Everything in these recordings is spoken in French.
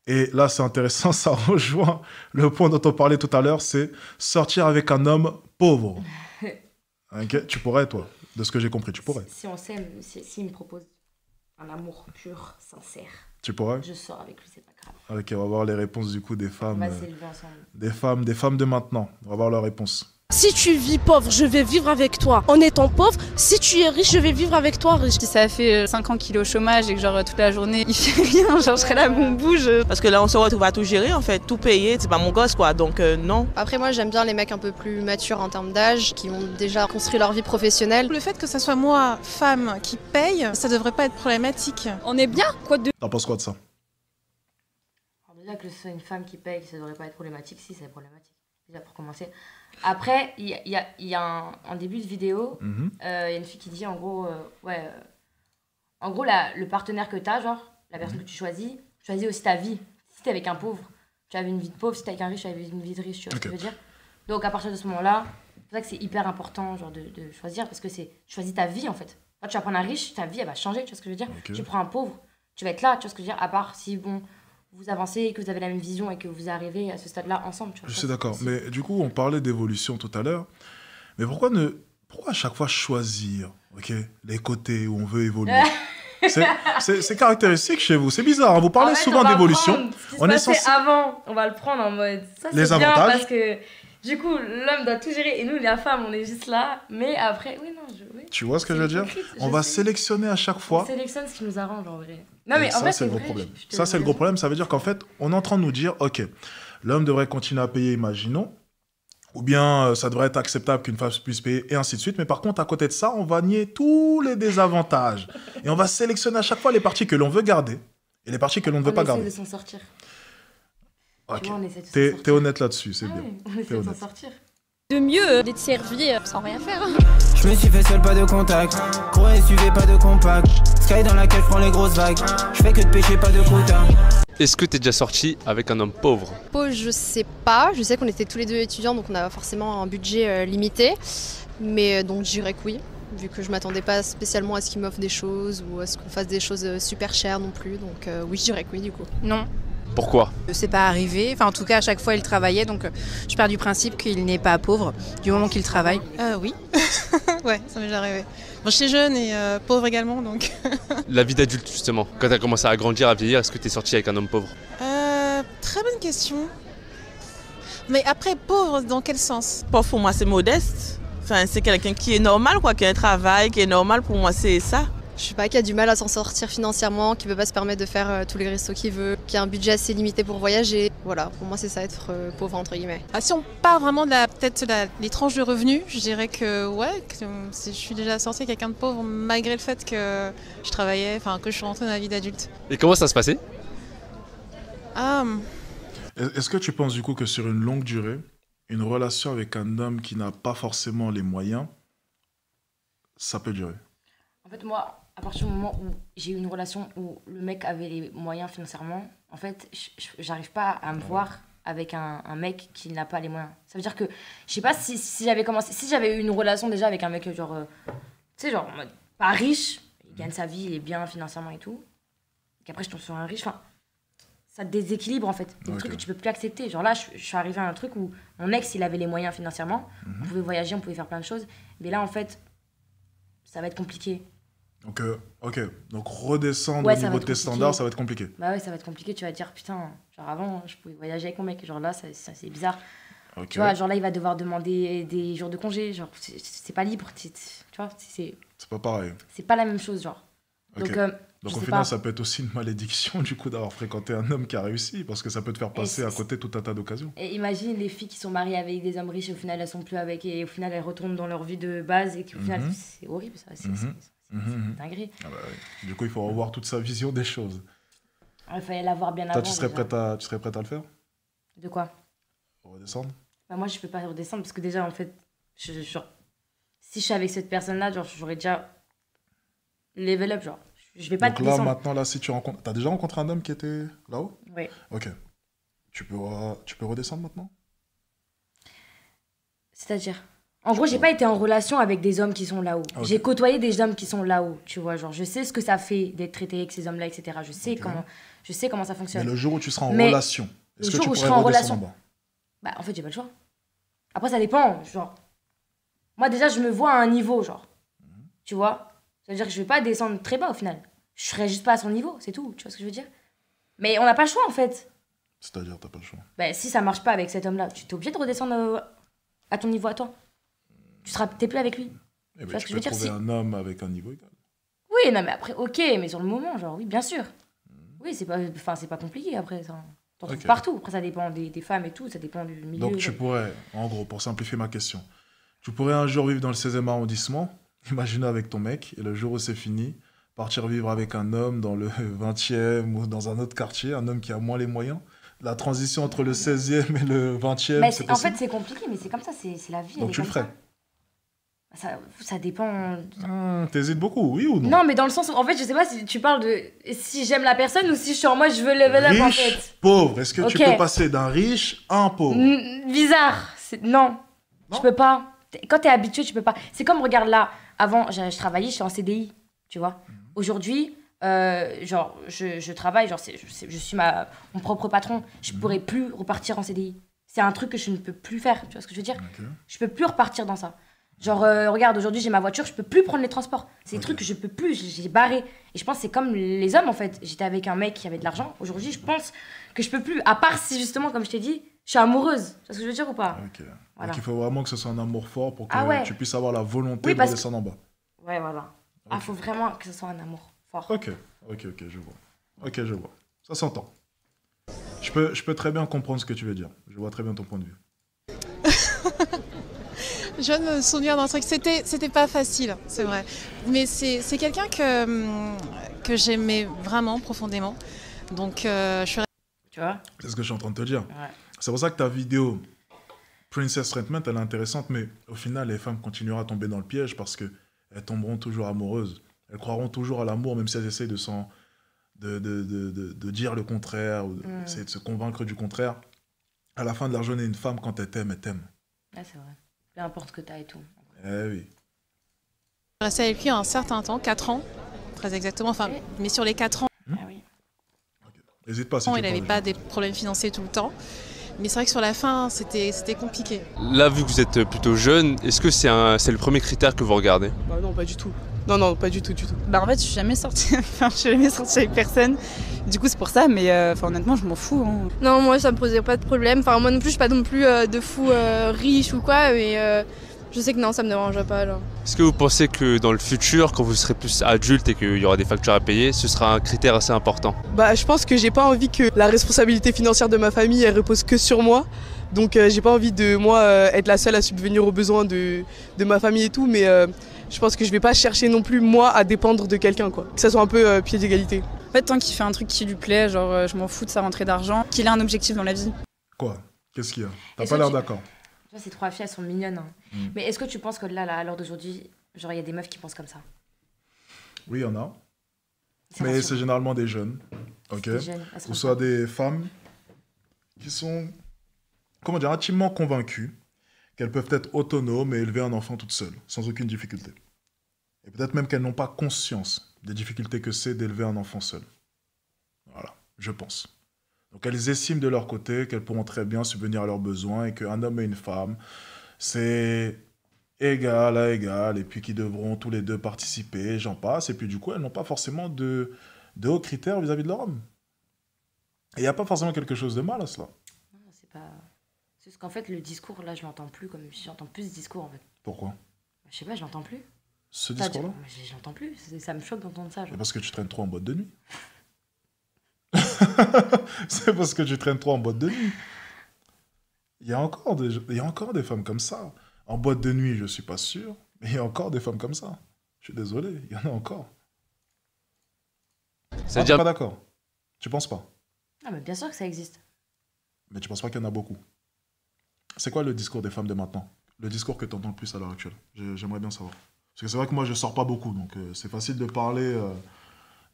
Et là, c'est intéressant, ça rejoint le point dont on parlait tout à l'heure, c'est sortir avec un homme pauvre. Ok, tu pourrais, toi, de ce que j'ai compris, tu pourrais. Si on s'aime, s'il me propose un amour pur, sincère, Tu pourrais? je sors avec lui, c'est pas grave. Ok, on va voir les réponses du coup des On femmes, va s'élever ensemble. des femmes de maintenant. On va voir leurs réponses. Si tu vis pauvre, je vais vivre avec toi. En étant pauvre, si tu es riche, je vais vivre avec toi riche. Si ça fait 5 ans qu'il est au chômage et que genre toute la journée il fait rien, genre je serais là, bon bouge. Parce que là on se retrouve à tout gérer en fait, tout payer, c'est pas mon gosse quoi, donc non. Après moi j'aime bien les mecs un peu plus matures en termes d'âge, qui ont déjà construit leur vie professionnelle. Le fait que ça soit moi, femme, qui paye, ça devrait pas être problématique. On est bien, quoi de... T'en penses quoi de ça? Alors déjà que ce soit une femme qui paye, ça devrait pas être problématique, si c'est problématique. Déjà pour commencer. Après, il y a un début de vidéo, y a une fille qui dit en gros, en gros le partenaire que t'as, genre, la personne que tu choisis aussi ta vie. Si t'es avec un pauvre, tu avais une vie de pauvre, si t'es avec un riche, tu avais une vie de riche, tu vois ce que je veux dire. Donc à partir de ce moment-là, c'est pour ça que c'est hyper important genre, de choisir, parce que tu choisis ta vie en fait. Quand tu vas prendre un riche, ta vie elle va changer, tu vois ce que je veux dire. Tu prends un pauvre, tu vas être là, tu vois ce que je veux dire, à part si bon... vous avancez et que vous avez la même vision et que vous arrivez à ce stade-là ensemble. Tu vois, je suis d'accord. Mais du coup, on parlait d'évolution tout à l'heure. Mais pourquoi à chaque fois choisir les côtés où on veut évoluer? C'est caractéristique chez vous. C'est bizarre. Hein. Vous parlez souvent d'évolution. On est censé... avant, on va le prendre en mode... Ça, les avantages. Bien parce que du coup, l'homme doit tout gérer et nous, la femme, on est juste là. Mais après, oui. Tu vois ce que je veux dire? On va sélectionner à chaque fois. On sélectionne ce qui nous arrange en vrai. Non, mais en ça, vrai, c'est le gros problème. Ça, c'est le gros problème. Ça veut dire qu'en fait, on est en train de nous dire, ok, l'homme devrait continuer à payer, imaginons, ou bien ça devrait être acceptable qu'une femme puisse payer, et ainsi de suite. Mais par contre, à côté de ça, on va nier tous les désavantages. Et on va sélectionner à chaque fois les parties que l'on veut garder et les parties que l'on ne veut pas garder. On essaie de s'en sortir. Ok. Tu vois, on essaie de s'en sortir. T'es honnête là-dessus, c'est bien. Oui, on essaie de s'en sortir. De mieux d'être servi sans rien faire. Je me suis fait seul, pas de contact. Gros SUV, pas de compact. Sky dans laquelle je prends les grosses vagues. Je fais que de pêcher, pas de quota. Est-ce que t'es déjà sorti avec un homme pauvre? Pauvre, je sais pas. Je sais qu'on était tous les deux étudiants, donc on a forcément un budget limité. Mais donc je dirais que oui, vu que je m'attendais pas spécialement à ce qu'il m'offre des choses ou à ce qu'on fasse des choses super chères non plus. Donc oui, je dirais que oui du coup. Non. Pourquoi? C'est pas arrivé, enfin en tout cas à chaque fois il travaillait, donc je pars du principe qu'il n'est pas pauvre du moment qu'il travaille. Oui, ouais, ça m'est déjà arrivé. Bon, j'étais jeune et pauvre également, donc... La vie d'adulte justement, quand t'as commencé à grandir, à vieillir, est-ce que t'es sorti avec un homme pauvre? Très bonne question. Mais après, pauvre, dans quel sens? Pauvre pour moi c'est modeste, enfin c'est quelqu'un qui est normal quoi, qui a un travail, qui est normal, pour moi c'est ça. Je sais pas, qui a du mal à s'en sortir financièrement, qui peut pas se permettre de faire tous les restos qu'il veut, qui a un budget assez limité pour voyager. Voilà, pour moi c'est ça être pauvre entre guillemets. Si on part vraiment de les tranches de revenus, je dirais que ouais, je suis déjà sortie avec quelqu'un de pauvre malgré le fait que je travaillais, enfin que je suis rentrée dans la vie d'adulte. Et comment ça se passait? Est-ce que tu penses du coup que sur une longue durée, une relation avec un homme qui n'a pas forcément les moyens, ça peut durer? En fait, moi, à partir du moment où j'ai eu une relation où le mec avait les moyens financièrement, en fait, j'arrive pas à me voir avec un mec qui n'a pas les moyens. Ça veut dire que, je sais pas si j'avais commencé, si j'avais eu une relation déjà avec un mec genre, tu sais, genre, en mode, pas riche, il gagne sa vie, il est bien financièrement et tout, et qu'après je tombe sur un riche, enfin, ça te déséquilibre en fait. Des trucs que tu peux plus accepter. Genre là, je suis arrivée à un truc où mon ex, il avait les moyens financièrement, on pouvait voyager, on pouvait faire plein de choses, mais là, en fait, ça va être compliqué. Donc, donc redescendre au niveau de tes standards, ça va être compliqué. Bah ouais, ça va être compliqué. Tu vas te dire, putain, genre avant, je pouvais voyager avec mon mec. Genre là, ça c'est bizarre. Tu vois, genre là, il va devoir demander des jours de congé. Genre, c'est pas libre. Tu vois, c'est pas pareil. C'est pas la même chose, genre. Donc au final, ça peut être aussi une malédiction du coup d'avoir fréquenté un homme qui a réussi, parce que ça peut te faire passer à côté tout un tas d'occasions. Et imagine les filles qui sont mariées avec des hommes riches et au final elles sont plus avec, et au final elles retournent dans leur vie de base et qu'au final c'est horrible ça, c'est dinguerie. Ah bah, oui. Du coup il faut revoir toute sa vision des choses. Il fallait l'avoir bien avant. Tu serais prête à le faire? De quoi? Redescendre? Bah moi je peux pas redescendre parce que déjà en fait, genre, si je suis avec cette personne là, genre j'aurais déjà level up, genre. Je vais pas donc te là, descendre. maintenant, là, si tu rencontres... T'as déjà rencontré un homme qui était là-haut? Oui. Ok. Tu peux redescendre maintenant? C'est-à-dire? En gros, j'ai pas été en relation avec des hommes qui sont là-haut. Okay. J'ai côtoyé des hommes qui sont là-haut, tu vois. Genre, je sais ce que ça fait d'être traité avec ces hommes-là, etc. Je sais comment... Je sais comment ça fonctionne. Mais le jour où tu seras en Mais relation, est-ce que le tu jour où je pourrais serai en redescendre en relation, bas? bah en fait, j'ai pas le choix. Après, ça dépend, genre. Moi, déjà, je me vois à un niveau, genre. Tu vois? Ça veut dire que je vais pas descendre très bas, au final. Je serai juste pas à son niveau, c'est tout. Tu vois ce que je veux dire? Mais on n'a pas le choix, en fait. C'est-à-dire, t'as pas le choix. Bah, si ça marche pas avec cet homme-là, tu t'es obligé de redescendre à ton niveau à toi. T'es plus avec lui. Eh ben, vois ce tu que je peux veux dire, trouver si- un homme avec un niveau égal. Oui, non, mais après, ok, mais sur le moment, genre, oui, bien sûr. Oui, c'est pas compliqué après, ça. T'en trouves Ok. partout. Après, ça dépend des femmes et tout, ça dépend du milieu. Donc tu pourrais, en gros, pour simplifier ma question, tu pourrais un jour vivre dans le 16e arrondissement, imaginer avec ton mec, et le jour où c'est fini, partir vivre avec un homme dans le 20e ou dans un autre quartier, un homme qui a moins les moyens. La transition entre le 16e et le 20e, Mais c'est en possible. fait, c'est compliqué, mais c'est comme ça, c'est la vie. elle Donc est tu le comme ferais. ça dépend. T'hésites beaucoup, oui ou non? Non, mais dans le sens où, en fait, je sais pas si tu parles de si j'aime la personne ou si je suis en mode je veux level up en Riche, fait. pauvre, est-ce que tu Ok. peux passer d'un riche à un pauvre? Bizarre. Non. Tu peux pas. Quand t'es habitué, tu peux pas. C'est comme, regarde là, avant, je travaillais, je suis en CDI, tu vois. Aujourd'hui, genre, je travaille, genre, je suis mon propre patron. Je pourrais plus repartir en CDI. C'est un truc que je ne peux plus faire, tu vois ce que je veux dire? Je peux plus repartir dans ça. Genre, regarde, aujourd'hui, j'ai ma voiture, je peux plus prendre les transports. C'est des trucs que je peux plus, j'ai barré. Et je pense que c'est comme les hommes, en fait. J'étais avec un mec qui avait de l'argent. Aujourd'hui, je pense que je peux plus. À part si, justement, comme je t'ai dit, je suis amoureuse. Tu vois ce que je veux dire ou pas? Ok. Voilà. Donc il faut vraiment que ce soit un amour fort pour que Ah ouais. tu puisses avoir la volonté Oui, de parce que- redescendre en bas. Ouais, voilà. Ah, faut vraiment que ce soit un amour fort. Ok, je vois. Ok, je vois. Ça s'entend. Je peux très bien comprendre ce que tu veux dire. Je vois très bien ton point de vue. Je viens de me souvenir d'un truc, c'était pas facile, c'est vrai. Mais c'est quelqu'un que j'aimais vraiment profondément. Donc je suis... Tu vois? C'est ce que je suis en train de te dire. Ouais. C'est pour ça que ta vidéo Princess Treatment, elle est intéressante, mais au final, les femmes continueront à tomber dans le piège parce qu'elles tomberont toujours amoureuses. Elles croiront toujours à l'amour, même si elles essayent de dire le contraire ou d'essayer de se convaincre du contraire. À la fin de la journée, une femme, quand elle t'aime, elle t'aime. Ouais, c'est vrai. Peu importe ce que t'as et tout. Eh oui. Je restais avec lui un certain temps, 4 ans, très exactement. Enfin, mais sur les 4 ans, Ah oui. N'hésite pas si tu il veux n'avait parler. pas des problèmes financiers tout le temps. Mais c'est vrai que sur la fin, c'était compliqué. Là, vu que vous êtes plutôt jeune, est-ce que c'est le premier critère que vous regardez? Bah non, pas du tout. Non, pas du tout. Bah en fait, je suis jamais sortie, je suis jamais sortie avec personne. Du coup, c'est pour ça, mais honnêtement, je m'en fous. Hein. Non, moi, ça me posait pas de problème. Enfin, moi non plus, je suis pas non plus de fou riche ou quoi, mais je sais que non, ça me dérangerait pas. Là. Est-ce que vous pensez que dans le futur, quand vous serez plus adulte et qu'il y aura des factures à payer, ce sera un critère assez important? Bah je pense que j'ai pas envie que la responsabilité financière de ma famille, elle repose que sur moi. Donc j'ai pas envie de, moi, être la seule à subvenir aux besoins de ma famille et tout, mais je pense que je vais pas chercher non plus, moi, à dépendre de quelqu'un, quoi. Que ça soit un peu pied d'égalité. En fait, tant qu'il fait un truc qui lui plaît, genre je m'en fous de sa rentrée d'argent, qu'il ait un objectif dans la vie. Quoi? Qu'est-ce qu'il y a? T'as Est-ce pas que l'air tu- d'accord. Tu vois, ces trois filles, elles sont mignonnes. Hein. Mais est-ce que tu penses que là, à l'heure d'aujourd'hui, genre, il y a des meufs qui pensent comme ça? Oui, il y en a. C'est Mais rassurant. c'est généralement des jeunes. Ok? Des jeunes, elles se Ou soit des femmes qui sont, comment dire, intimement convaincues qu'elles peuvent être autonomes et élever un enfant toutes seules, sans aucune difficulté. Et peut-être même qu'elles n'ont pas conscience des difficultés que c'est d'élever un enfant seul. Voilà, je pense. Donc elles estiment de leur côté qu'elles pourront très bien subvenir à leurs besoins et qu'un homme et une femme, c'est égal à égal, et puis qu'ils devront tous les deux participer, j'en passe, et puis du coup, elles n'ont pas forcément de hauts critères vis-à-vis de leur homme. Et il n'y a pas forcément quelque chose de mal à cela. Non, c'est pas... C'est juste qu'en fait, le discours, là, je l'entends plus comme... J'entends plus ce discours, en fait. Pourquoi? Je sais pas, je l'entends plus. Ce Enfin, discours-là? je l'entends plus. Ça me choque d'entendre ça. C'est Genre. parce que tu traînes trop en boîte de nuit. C'est parce que tu traînes trop en boîte de nuit. Il y a encore des femmes comme ça. En boîte de nuit, je suis pas sûr, mais il y a encore des femmes comme ça. Je suis désolé, il y en a encore. C'est-à-dire- pas d'accord. Tu penses pas? Ah, mais bien sûr que ça existe. Mais tu penses pas qu'il y en a beaucoup? C'est quoi le discours des femmes de maintenant? Le discours que tu entends le plus à l'heure actuelle? J'aimerais bien savoir. Parce que c'est vrai que moi, je sors pas beaucoup, donc c'est facile de parler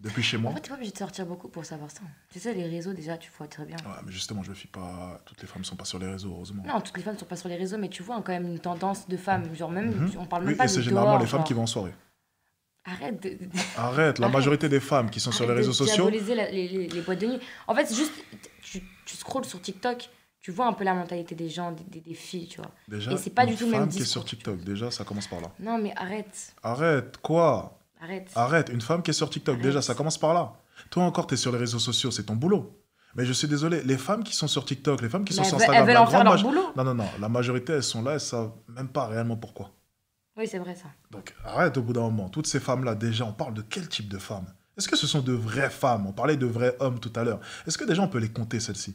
depuis chez moi. En fait, t'es pas obligé de sortir beaucoup pour savoir ça. Tu sais, les réseaux, déjà, tu vois très bien. Ouais, mais justement, je me fie pas. Toutes les femmes sont pas sur les réseaux, heureusement. Non, toutes les femmes sont pas sur les réseaux, mais tu vois quand même une tendance de femmes. Genre, même, on parle même Oui, pas et de c'est généralement dehors, les femmes genre. qui vont en soirée. Arrête, la majorité des femmes qui sont sur les réseaux sociaux... diaboliser les boîtes de nuit. En fait, c'est juste, tu scrolles sur TikTok, tu vois un peu la mentalité des gens, des filles, tu vois. Déjà, et c'est pas du tout le même une femme qui est discours. sur TikTok, déjà, ça commence par là. Non, mais arrête. Arrête, quoi? Arrête. Une femme qui est sur TikTok, déjà, ça commence par là. Toi encore, t'es sur les réseaux sociaux, c'est ton boulot. Mais je suis désolé, les femmes qui sont sur TikTok, les femmes qui sont sur Instagram... Elles veulent en faire leur boulot. Non, la majorité, elles sont là, elles savent même pas réellement pourquoi. Oui, c'est vrai ça. Donc arrête au bout d'un moment. Toutes ces femmes-là, déjà, on parle de quel type de femmes? Est-ce que ce sont de vraies femmes? On parlait de vrais hommes tout à l'heure. Est-ce que déjà on peut les compter, celles-ci?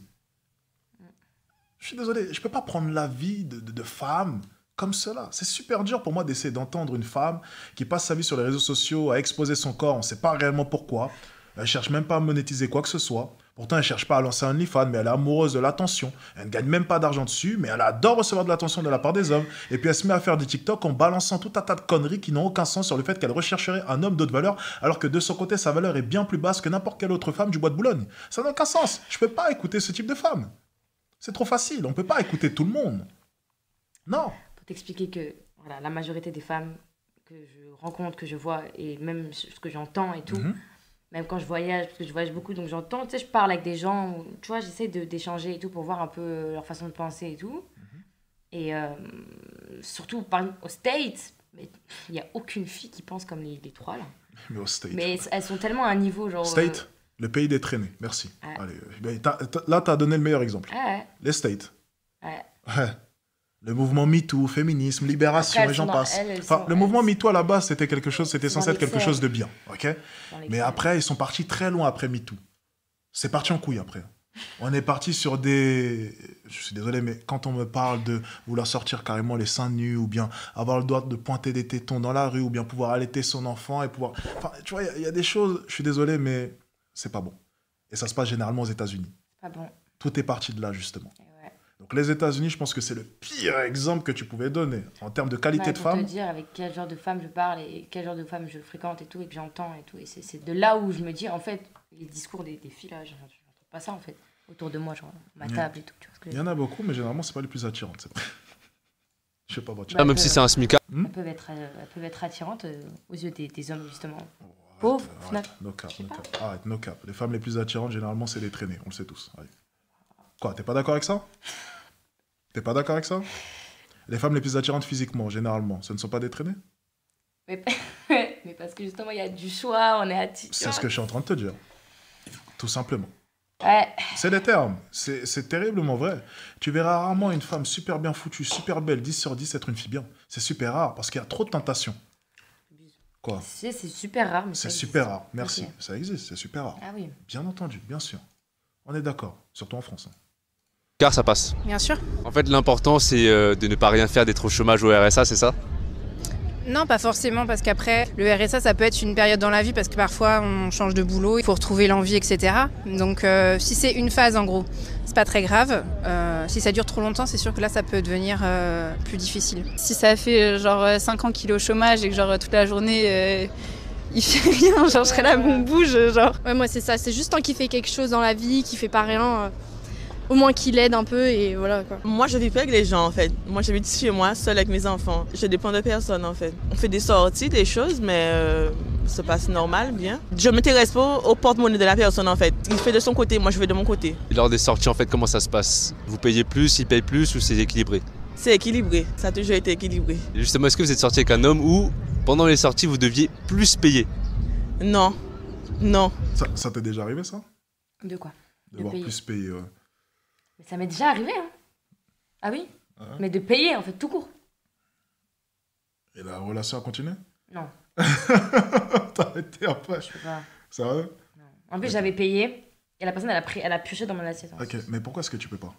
Je suis désolé, je peux pas prendre l'avis de femmes comme cela. C'est super dur pour moi d'essayer d'entendre une femme qui passe sa vie sur les réseaux sociaux à exposer son corps, on sait pas réellement pourquoi. Elle cherche même pas à monétiser quoi que ce soit. Pourtant, elle cherche pas à lancer un OnlyFans, mais elle est amoureuse de l'attention. Elle ne gagne même pas d'argent dessus, mais elle adore recevoir de l'attention de la part des hommes. Et puis elle se met à faire du TikTok en balançant tout un tas de conneries qui n'ont aucun sens sur le fait qu'elle rechercherait un homme d'autre valeur, alors que de son côté, sa valeur est bien plus basse que n'importe quelle autre femme du bois de Boulogne. Ça n'a aucun sens. Je peux pas écouter ce type de femme. C'est trop facile. On peut pas écouter tout le monde. Non. Pour t'expliquer que voilà, la majorité des femmes que je rencontre, que je vois, et même ce que j'entends et tout... Même quand je voyage, parce que je voyage beaucoup, donc j'entends, tu sais, je parle avec des gens, tu vois, j'essaie d'échanger et tout pour voir un peu leur façon de penser et tout. Et surtout, aux States, il n'y a aucune fille qui pense comme les trois, là. Mais aux States. Mais elles sont tellement à un niveau, genre... States, le pays des traînées, merci. Allez, là, tu as donné le meilleur exemple. Les States. Le mouvement MeToo, féminisme, libération, après, et j'en passe. Le mouvement MeToo, à la base, c'était censé être quelque chose de bien, ok? Mais après, ils sont partis très loin après MeToo. C'est parti en couille après. On est parti sur des... Je suis désolé, mais quand on me parle de vouloir sortir carrément les seins nus, ou bien avoir le droit de pointer des tétons dans la rue, ou bien pouvoir allaiter son enfant, et pouvoir... Enfin, tu vois, il y a des choses, je suis désolé, mais c'est pas bon. Et ça se passe généralement aux États-Unis. Pas bon. Tout est parti de là, justement. Donc les États-Unis, je pense que c'est le pire exemple que tu pouvais donner en termes de qualité de femme. Pour te dire avec quel genre de femme je parle et quel genre de femme je fréquente et tout, et que j'entends et tout. Et c'est de là où je me dis, en fait, les discours des filles, là, je n'entends pas ça, en fait. Autour de moi, genre, ma table et tout. Tu vois ce que il y en a beaucoup, mais généralement, c'est pas les plus attirantes, c'est vrai. Je sais pas, même si c'est un smicard. Elles peuvent être attirantes aux yeux des hommes, justement. Pauvres, arrête, no cap. Arrête, no cap. Les femmes les plus attirantes, généralement, c'est les traînées, on le sait tous. Allez. Quoi, t'es pas d'accord avec ça? T'es pas d'accord avec ça? Les femmes les plus attirantes physiquement, généralement, ce ne sont pas des traînées? Mais parce que justement, il y a du choix, on est attirant. C'est ce que je suis en train de te dire. Tout simplement. Ouais. C'est les termes. C'est terriblement vrai. Tu verras rarement une femme super bien foutue, super belle, 10 sur 10 être une fille bien. C'est super rare parce qu'il y a trop de tentations. Quoi? C'est super rare. C'est super rare. Merci. Okay. Ça existe, c'est super rare. Ah oui. Bien entendu, bien sûr. On est d'accord, surtout en France. Car ça passe. Bien sûr. En fait, l'important, c'est de ne pas rien faire, d'être au chômage ou au RSA, c'est ça? Non, pas forcément, parce qu'après, le RSA, ça peut être une période dans la vie, parce que parfois, on change de boulot, il faut retrouver l'envie, etc. Donc, si c'est une phase, en gros, c'est pas très grave. Si ça dure trop longtemps, c'est sûr que là, ça peut devenir plus difficile. Si ça fait genre 5 ans qu'il est au chômage et que genre toute la journée... il fait rien, genre je serais là, on bouge, genre. Ouais, moi c'est ça, c'est juste tant qu'il fait quelque chose dans la vie, qu'il fait pas rien, au moins qu'il aide un peu et voilà quoi. Moi je vis pas avec les gens en fait, moi j'habite chez moi, seule avec mes enfants. Je dépends de personne en fait. On fait des sorties, des choses, mais ça passe normal, bien. Je m'intéresse pas au porte-monnaie de la personne en fait. Il fait de son côté, moi je vais de mon côté. Et lors des sorties en fait, comment ça se passe? Vous payez plus, il paye plus ou c'est équilibré? C'est équilibré, ça a toujours été équilibré. Et justement, est-ce que vous êtes sorti avec un homme ou pendant les sorties vous deviez plus payer? Non, non. Ça t'est déjà arrivé ça? De quoi? De devoir plus payer, ouais. Mais ça m'est déjà arrivé, hein. Ah oui? Mais de payer, en fait, tout court. Et la relation a continué? Non. T'as arrêté après? Je peux pas. Sérieux? Non. En plus, j'avais payé et la personne, elle a pioché dans mon assiette. Ok, mais pourquoi est-ce que tu peux pas?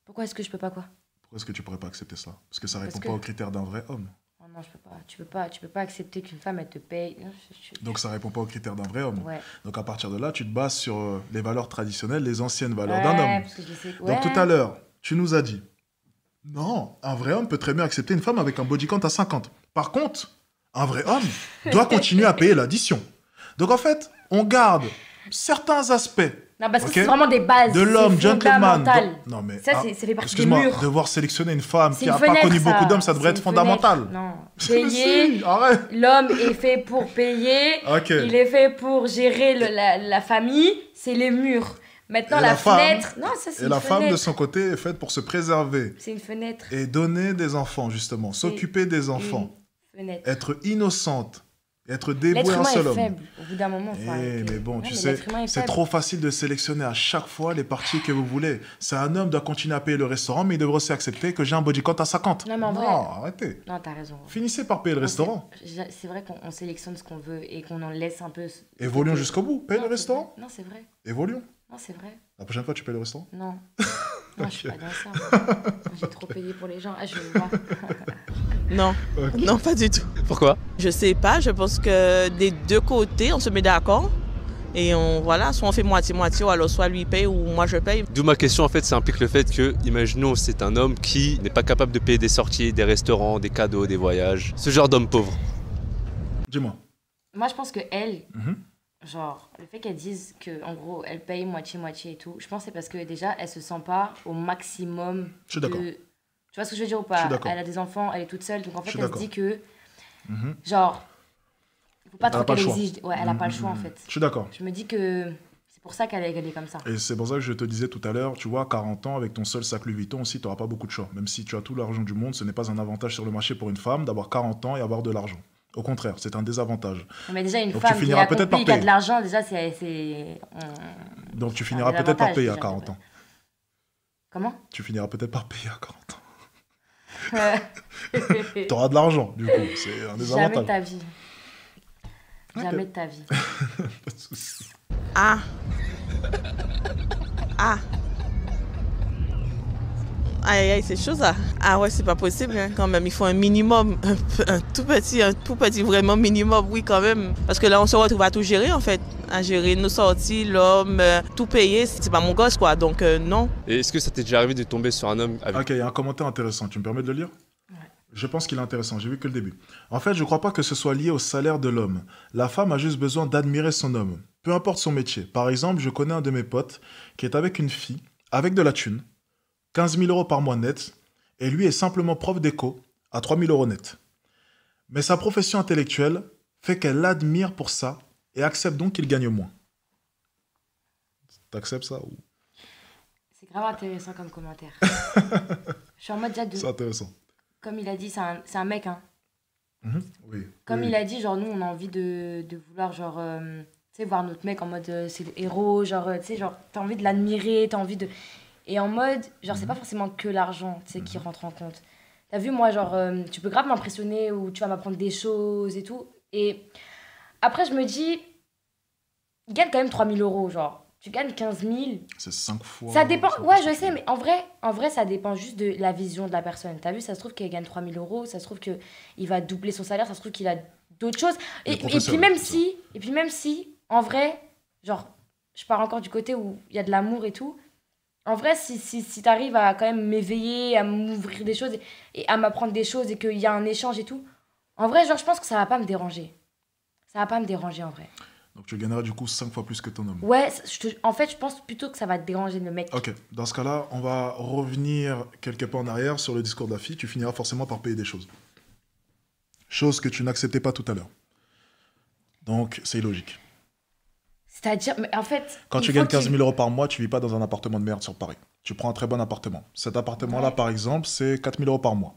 Pourquoi est-ce que je peux pas quoi? Pourquoi est-ce que tu pourrais pas accepter ça? Parce que ça répond pas aux critères d'un vrai homme. Oh non, je peux pas. Tu peux pas accepter qu'une femme, elle te paye. Donc ça répond pas aux critères d'un vrai homme. Ouais. Donc à partir de là, tu te bases sur les valeurs traditionnelles, les anciennes valeurs d'un homme. Parce que je sais... Donc tout à l'heure, tu nous as dit, non, un vrai homme peut très bien accepter une femme avec un body count à 50. Par contre, un vrai homme doit continuer à payer l'addition. Donc en fait, on garde certains aspects. Non, parce que ok, c'est vraiment des bases. de l'homme, c'est gentleman. fondamental. Non, mais. Ça, ça fait partie des excuse-moi, murs. devoir sélectionner une femme C'est qui une n'a pas fenêtre, connu ça. beaucoup d'hommes, ça devrait C'est être une fondamental. fenêtre. Non. Payer. Si, arrête. L'homme est fait pour payer. Ok. Il est fait pour gérer la famille. C'est les murs. Maintenant, Et la femme- fenêtre. Non, ça, c'est Et une la femme, de fenêtre. son côté, est faite pour se préserver. C'est une fenêtre. Et donner des enfants, justement. S'occuper des enfants. Fenêtre. Être innocente. Être dévouée L'être à un humain seul est homme. faible. Au bout d'un moment, faut arrêter. Mais bon, Ouais, tu mais sais, l'être humain est c'est faible. trop facile de sélectionner à chaque fois les parties que vous voulez. C'est un homme doit continuer à payer le restaurant, mais il devrait aussi accepter que j'ai un body count à 50. Non, mais en vrai. Arrêtez. Non, t'as raison. Finissez par payer le restaurant. C'est vrai qu'on sélectionne ce qu'on veut et qu'on en laisse un peu. Évoluons jusqu'au bout. Paye le restaurant. Non, c'est vrai. Évoluons. Non, c'est vrai. La prochaine fois, tu payes le restaurant. Non. Non, je suis pas dans ça. Moi, j'ai trop payé pour les gens. Ah, je vais voir. Non, non, pas du tout. Pourquoi? Je sais pas, je pense que des deux côtés, on se met d'accord. Et voilà, soit on fait moitié-moitié, ou alors soit lui paye ou moi je paye. D'où ma question, en fait, ça implique le fait que, imaginons, c'est un homme qui n'est pas capable de payer des sorties, des restaurants, des cadeaux, des voyages. Ce genre d'homme pauvre. Dis-moi. Moi, je pense que elle, Mhm. genre, le fait qu'elle dise que, en gros, elle paye moitié-moitié et tout, je pense que c'est parce que déjà, elle se sent pas au maximum. Je suis d'accord. Tu vois ce que je veux dire ou Je pas? suis d'accord. Elle a des enfants, elle est toute seule, donc en Je fait, suis elle se d'accord. dit que, Mhm. genre, il faut pas Elle trop a pas qu'elle le choix. exige. Ouais, elle a pas le choix en fait. Je suis d'accord. Je me dis que c'est pour ça qu'elle est comme ça. Et c'est pour ça que je te disais tout à l'heure, tu vois, à 40 ans, avec ton seul sac Louis Vuitton aussi, tu n'auras pas beaucoup de choix. Même si tu as tout l'argent du monde, ce n'est pas un avantage sur le marché pour une femme d'avoir 40 ans et avoir de l'argent. Au contraire, c'est un désavantage. Mais déjà, une Donc, femme tu qui finiras a peut-être accompli, par qui a de payer. l'argent, déjà, c'est Donc tu c'est finiras un peut-être par désavantage, payer à déjà, 40 ans. Comment? Tu finiras peut-être par payer à 40 ans. Tu auras de l'argent, du coup. C'est un désavantage. Jamais de ta vie. Ok. Jamais de ta vie. Pas de souci. Ah. Ah. Aïe, aïe, c'est chaud ça. Ah ouais, c'est pas possible hein, quand même. Il faut un minimum, un tout petit, vraiment minimum, oui quand même. Parce que là, on se retrouve à tout gérer en fait. À gérer nos sorties, l'homme, tout payer. C'est pas mon gosse quoi, donc non. Et est-ce que ça t'est déjà arrivé de tomber sur un homme avec... Ok, il y a un commentaire intéressant. Tu me permets de le lire? Je pense qu'il est intéressant, j'ai vu que le début. En fait, je ne crois pas que ce soit lié au salaire de l'homme. La femme a juste besoin d'admirer son homme, peu importe son métier. Par exemple, je connais un de mes potes qui est avec une fille, avec de la thune, 15 000 € par mois net, et lui est simplement prof d'éco à 3 000 € net. Mais sa profession intellectuelle fait qu'elle l'admire pour ça et accepte donc qu'il gagne moins. T'acceptes ça ou... C'est grave intéressant comme commentaire. Je suis en mode déjà de... C'est intéressant. Comme il a dit, c'est un mec, hein. Oui. Comme oui. il a dit, genre, nous, on a envie de vouloir, genre, tu sais, voir notre mec en mode, c'est le héros, genre, tu sais, genre, t'as envie de l'admirer, t'as envie de... Et en mode, genre, c'est pas forcément que l'argent, tu sais, qui rentre en compte. T'as vu, moi, genre, tu peux grave m'impressionner ou tu vas m'apprendre des choses et tout. Et après, je me dis, il gagne quand même 3 000 €, genre. Tu gagnes 15 000. C'est 5 fois... Ça dépend, ouais, je sais, mais en vrai, ça dépend juste de la vision de la personne. T'as vu, ça se trouve qu'il gagne 3 000 €, ça se trouve qu'il va doubler son salaire, ça se trouve qu'il a d'autres choses. Et puis même si, en vrai, genre, je pars encore du côté où il y a de l'amour et tout. En vrai, si t'arrives à quand même m'éveiller, à m'ouvrir des choses et à m'apprendre des choses et qu'il y a un échange et tout, en vrai, genre, je pense que ça va pas me déranger. Ça va pas me déranger, en vrai. Donc tu gagneras du coup 5 fois plus que ton homme. Ouais, en fait, je pense plutôt que ça va te déranger le mec. Ok, dans ce cas-là, on va revenir quelques pas en arrière sur le discours de la fille. Tu finiras forcément par payer des choses. Chose que tu n'acceptais pas tout à l'heure. Donc c'est illogique. C'est-à-dire, mais en fait... Quand tu gagnes 15 000 € par mois, tu vis pas dans un appartement de merde sur Paris. Tu prends un très bon appartement. Cet appartement-là, par exemple, c'est 4 000 € par mois.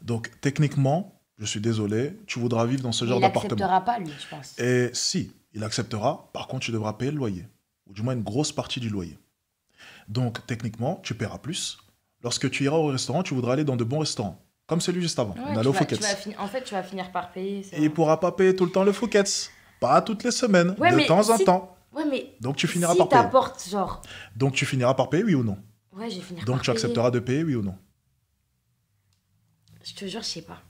Donc techniquement, je suis désolé, tu voudras vivre dans ce genre d'appartement. Il n'acceptera pas, lui, je pense. Et si, il acceptera, par contre, tu devras payer le loyer. Ou du moins une grosse partie du loyer. Donc, techniquement, tu paieras plus. Lorsque tu iras au restaurant, tu voudras aller dans de bons restaurants. Comme celui juste avant. Ouais, on allait au Fouquet's. En fait, tu vas finir par payer. Et il ne pourra pas payer tout le temps le Fouquet's. Pas toutes les semaines, ouais, de temps en temps. Ouais, mais donc tu finiras si par payer. t'apportes, genre... Donc tu finiras par payer, oui ou non? Ouais, je vais finir donc par tu accepteras de payer, oui ou non? Je te jure, je sais pas.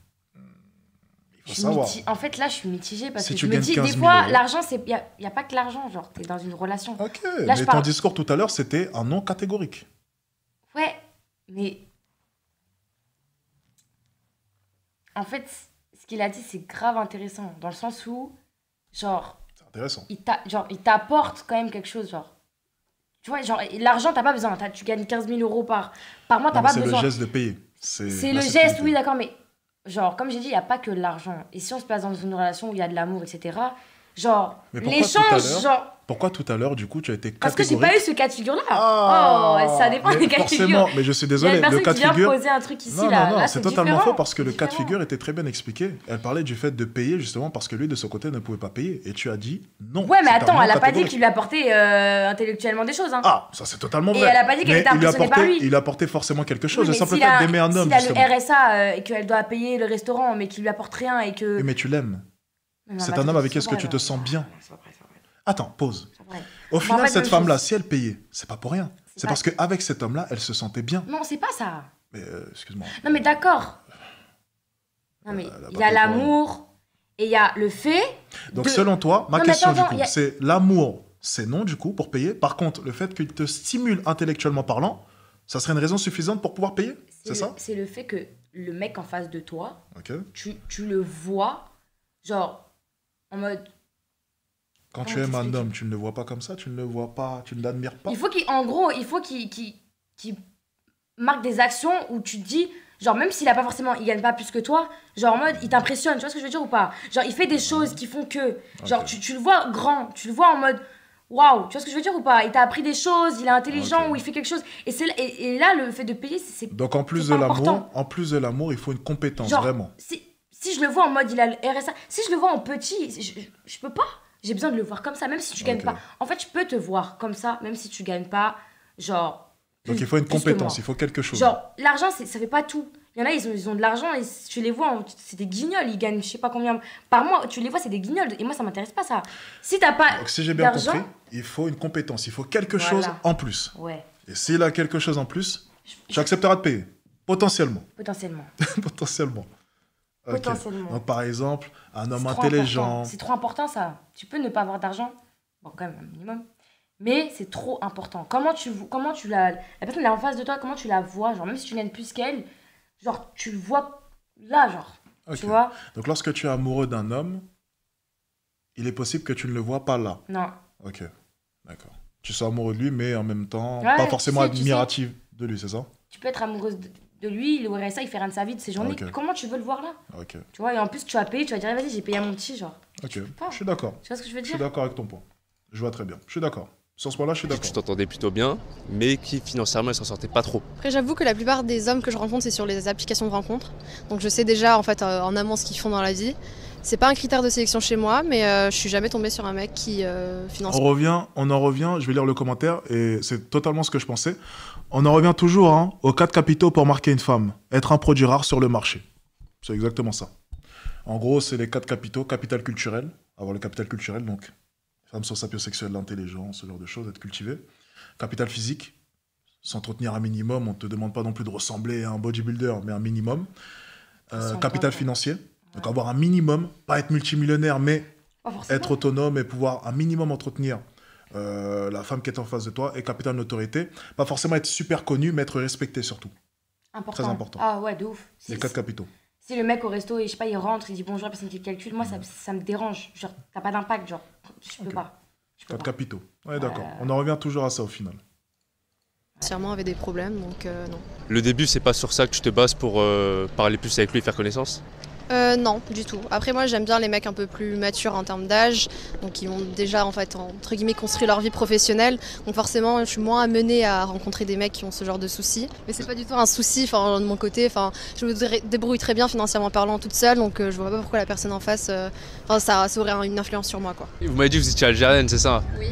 Il faut savoir. En fait, là, je suis mitigée parce Si que tu je me gagnes dis, 15 des 000 fois, €. l'argent, il n'y a pas que l'argent, genre, t'es dans une relation. Ok, là, mais ton discours tout à l'heure, c'était un non catégorique. Ouais, mais... En fait, ce qu'il a dit, c'est grave intéressant, dans le sens où, genre, Intéressant. Il t'apporte quand même quelque chose, genre. Tu vois, genre, l'argent, t'as pas besoin. Tu gagnes 15 000 euros par mois, t'as pas besoin. C'est le geste de payer. C'est le geste, oui, d'accord, mais genre, comme j'ai dit, il n'y a pas que l'argent. Et si on se place dans une relation où il y a de l'amour, etc., genre, l'échange, genre... Pourquoi tout à l'heure, du coup, tu as été catégorique? Parce que j'ai pas eu ce cas de figure-là. Oh, ça dépend des cas de figure. Forcément, mais je suis désolé, le cas de figure... Il y a une personne qui vient poser un truc ici, là, c'est totalement faux parce que le cas de figure était très bien expliqué. Elle parlait du fait de payer, justement, parce que lui, de son côté, ne pouvait pas payer. Et tu as dit non. Ouais, mais attends, elle a pas dit qu'il lui apportait intellectuellement des choses. Hein. Ah, ça c'est totalement vrai. Et elle a pas dit qu'elle était impressionnée par lui. Il apportait forcément quelque chose. Le simple fait d'aimer un homme, justement. S'il a le RSA et qu'elle doit payer le restaurant, mais qu'il lui apporte rien et que... Mais tu l'aimes. C'est un homme avec qui est-ce que tu te sens bien. Attends, pause. Au final, cette femme-là, si elle payait, c'est pas pour rien. C'est parce qu'avec cet homme-là, elle se sentait bien. Non, c'est pas ça. Mais excuse-moi. Non, mais d'accord. Non, mais il y a l'amour et il y a le fait. Donc, selon toi, ma question, du coup, c'est l'amour, c'est non, du coup, pour payer. Par contre, le fait qu'il te stimule intellectuellement parlant, ça serait une raison suffisante pour pouvoir payer? C'est ça? C'est le fait que le mec en face de toi, tu le vois, genre, en mode. Quand tu aimes un homme, tu ne le vois pas comme ça, tu ne le vois pas, tu ne l'admires pas. Il faut qu'il marque des actions où tu te dis, genre même s'il il gagne pas plus que toi, genre en mode il t'impressionne, tu vois ce que je veux dire ou pas? Genre il fait des choses qui font que, genre tu le vois grand, tu le vois en mode waouh, tu vois ce que je veux dire ou pas? Il t'a appris des choses, il est intelligent ou il fait quelque chose. Et là le fait de payer, c'est donc en plus de l'amour, il faut une compétence, genre, vraiment. Si je le vois en mode il a le RSA, si je le vois en petit, je peux pas. J'ai besoin de le voir comme ça, même si tu gagnes pas. En fait, je peux te voir comme ça, même si tu gagnes pas, genre... Donc il faut une compétence, il faut quelque chose. Genre, l'argent, ça fait pas tout. Il y en a, ils ont de l'argent et tu les vois, c'est des guignols, ils gagnent je sais pas combien par mois, tu les vois, c'est des guignols. Et moi, ça m'intéresse pas, ça. Si t'as pas donc si j'ai bien compris, il faut une compétence, il faut quelque chose en plus. Ouais. Et s'il a quelque chose en plus, tu accepteras de payer. Potentiellement. Potentiellement. Potentiellement. Okay. Potentiellement. Donc, par exemple, un homme intelligent. C'est trop important, ça. Tu peux ne pas avoir d'argent. Bon, quand même, un minimum. Mais c'est trop important. Comment tu la personne elle est en face de toi, comment tu la vois? Genre, même si tu gagnes plus qu'elle, genre, tu le vois là, genre. Okay. Tu vois? Donc, lorsque tu es amoureux d'un homme, il est possible que tu ne le vois pas là. Non. Ok. D'accord. Tu sois amoureux de lui, mais en même temps, pas forcément admiratif de lui, c'est ça? Tu peux être amoureuse de lui, il aurait ça, il fait rien de sa vie, de ses journées. Okay. Comment tu veux le voir là? Okay. Tu vois, et en plus tu vas payer, tu vas dire vas-y, j'ai payé à mon petit, genre. Ok, je suis d'accord. Tu vois ce que je veux dire? Je suis d'accord avec ton point. Je vois très bien. Je suis d'accord. Sur ce point-là, je suis d'accord. Tu t'entendais plutôt bien, mais qui financièrement, elle s'en sortait pas trop. Après, j'avoue que la plupart des hommes que je rencontre, c'est sur les applications de rencontres. Donc je sais déjà en fait en amont ce qu'ils font dans la vie. C'est pas un critère de sélection chez moi, mais je suis jamais tombée sur un mec qui finance. On en revient, je vais lire le commentaire et c'est totalement ce que je pensais. On en revient toujours aux 4 capitaux pour marquer une femme. Être un produit rare sur le marché. C'est exactement ça. En gros, c'est les 4 capitaux. Capital culturel, avoir le capital culturel, donc femme sur sapiosexuelle, l'intelligence, ce genre de choses, être cultivé. Capital physique, s'entretenir un minimum. On ne te demande pas non plus de ressembler à un bodybuilder, mais un minimum. Capital financier. Donc avoir un minimum, pas être multimillionnaire, mais être autonome et pouvoir un minimum entretenir la femme qui est en face de toi. Et capital notoriété, pas forcément être super connu, mais être respecté surtout. Important. Très important. Ah ouais, de ouf. Les 4 capitaux. Si le mec au resto, je sais pas, il rentre, il dit bonjour, personne qui le calcule, moi ça me dérange. Genre, t'as pas d'impact, genre, je peux pas. 4 capitaux. Ouais, d'accord. On en revient toujours à ça au final. Financièrement avait des problèmes, donc non. Le début, c'est pas sur ça que tu te bases pour parler plus avec lui et faire connaissance? Non, du tout. Après moi j'aime bien les mecs un peu plus matures en termes d'âge, donc qui ont déjà en fait entre guillemets construit leur vie professionnelle. Donc forcément je suis moins amenée à rencontrer des mecs qui ont ce genre de soucis. Mais c'est pas du tout un souci de mon côté. Je me débrouille très bien financièrement parlant toute seule, donc je vois pas pourquoi la personne en face, ça aurait une influence sur moi quoi. Et vous m'avez dit que vous étiez algérienne, c'est ça? Oui.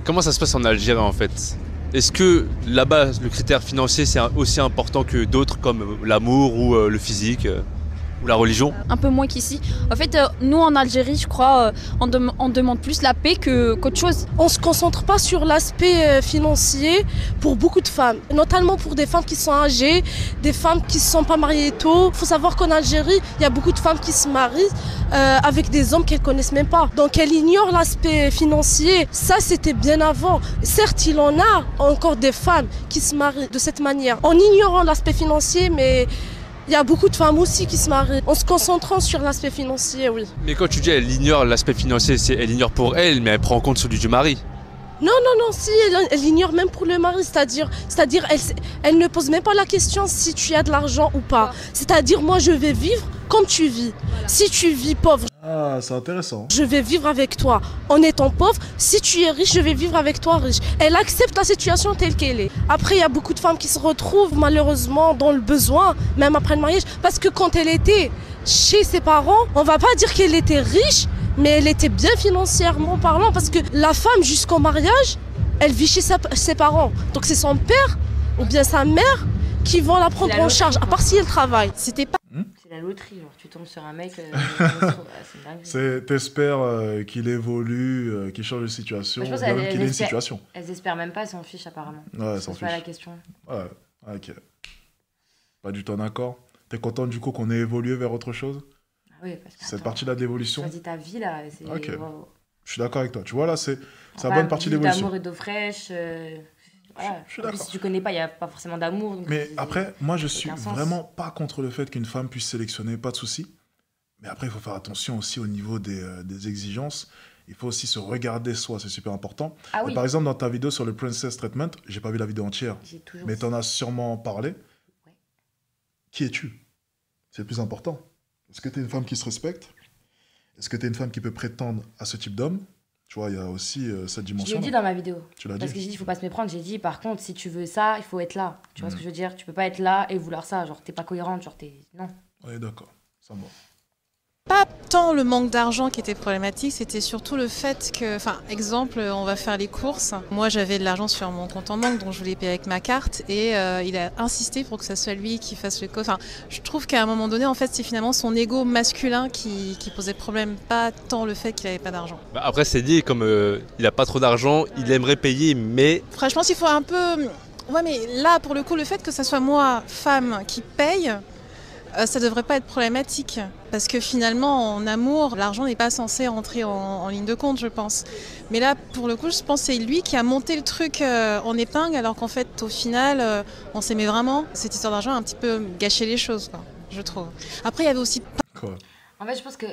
Comment ça se passe en Algérie en fait? Est-ce que là-bas le critère financier c'est aussi important que d'autres comme l'amour ou le physique? Ou la religion? Un peu moins qu'ici. En fait, nous en Algérie, je crois, on demande plus la paix qu'autre chose. On se concentre pas sur l'aspect financier pour beaucoup de femmes, notamment pour des femmes qui sont âgées, des femmes qui ne sont pas mariées tôt. Il faut savoir qu'en Algérie, il y a beaucoup de femmes qui se marient avec des hommes qu'elles connaissent même pas. Donc elles ignorent l'aspect financier. Ça, c'était bien avant. Certes, il en a encore des femmes qui se marient de cette manière, en ignorant l'aspect financier, mais Il y a beaucoup de femmes aussi qui se marient. En se concentrant sur l'aspect financier, oui. Mais quand tu dis elle ignore l'aspect financier, elle ignore pour elle, mais elle prend en compte celui du mari. Non, si, elle ignore même pour le mari, c'est-à-dire elle ne pose même pas la question si tu as de l'argent ou pas. C'est-à-dire, moi, je vais vivre comme tu vis. Si tu vis pauvre, Ah, c'est intéressant. je vais vivre avec toi. En étant pauvre, si tu es riche, je vais vivre avec toi riche. Elle accepte la situation telle qu'elle est. Après, il y a beaucoup de femmes qui se retrouvent malheureusement dans le besoin, même après le mariage, parce que quand elle était chez ses parents, on va pas dire qu'elle était riche, mais elle était bien financièrement parlant, parce que la femme, jusqu'au mariage, elle vit chez ses parents. Donc c'est son père ou bien sa mère qui vont la prendre en charge, à part si elle travaille. C'était pas... C'est la loterie, genre tu tombes sur un mec, T'espères qu'il évolue, qu'il change de situation, je pense qu'il ait une situation. Elles espèrent même pas, elles s'en fichent apparemment. Ouais, elles s'en fichent. C'est pas la question. Ouais, ok. Pas du tout en accord. T'es content du coup qu'on ait évolué vers autre chose? Oui, parce que cette partie-là de l'évolution. Choisis ta vie là. Ok. Wow. Je suis d'accord avec toi. Tu vois là, c'est la bonne partie de l'évolution. D'amour et d'eau fraîche. Voilà. Je suis d'accord. Si tu connais pas, il n'y a pas forcément d'amour. Mais après, moi, je suis vraiment pas contre le fait qu'une femme puisse sélectionner, pas de souci. Mais après, il faut faire attention aussi au niveau des exigences. Il faut aussi se regarder soi, c'est super important. Ah oui. Par exemple, dans ta vidéo sur le Princess Treatment, j'ai pas vu la vidéo entière, mais tu en as sûrement parlé. Ouais. Qui es-tu? C'est le plus important. Est-ce que tu es une femme qui se respecte? Est-ce que tu es une femme qui peut prétendre à ce type d'homme? Tu vois, il y a aussi cette dimension. Je l'ai dit dans ma vidéo. Tu l'as dit. Parce que j'ai dit, il faut pas se méprendre. J'ai dit, par contre, si tu veux ça, il faut être là. Tu vois ce que je veux dire? Tu peux pas être là et vouloir ça. Genre, t'es pas cohérente. Genre, t'es. Non. Oui, d'accord. Ça me va. Pas tant le manque d'argent qui était problématique, c'était surtout le fait que, enfin, exemple, on va faire les courses. Moi, j'avais de l'argent sur mon compte en banque, donc je voulais payer avec ma carte, et il a insisté pour que ce soit lui qui fasse le coffre. Enfin, je trouve qu'à un moment donné, en fait, c'est finalement son ego masculin qui posait problème, pas tant le fait qu'il avait pas d'argent. Bah après, c'est dit, comme il a pas trop d'argent, il aimerait payer, mais... Franchement, il faut un peu... Ouais, mais là, pour le coup, le fait que ça soit moi, femme, qui paye... ça devrait pas être problématique, parce que finalement, en amour, l'argent n'est pas censé rentrer en ligne de compte, je pense. Mais là, pour le coup, je pense que c'est lui qui a monté le truc en épingle, alors qu'en fait, au final, on s'aimait vraiment. Cette histoire d'argent a un petit peu gâché les choses, quoi, je trouve. Après, il y avait aussi... Quoi? En fait, je pense que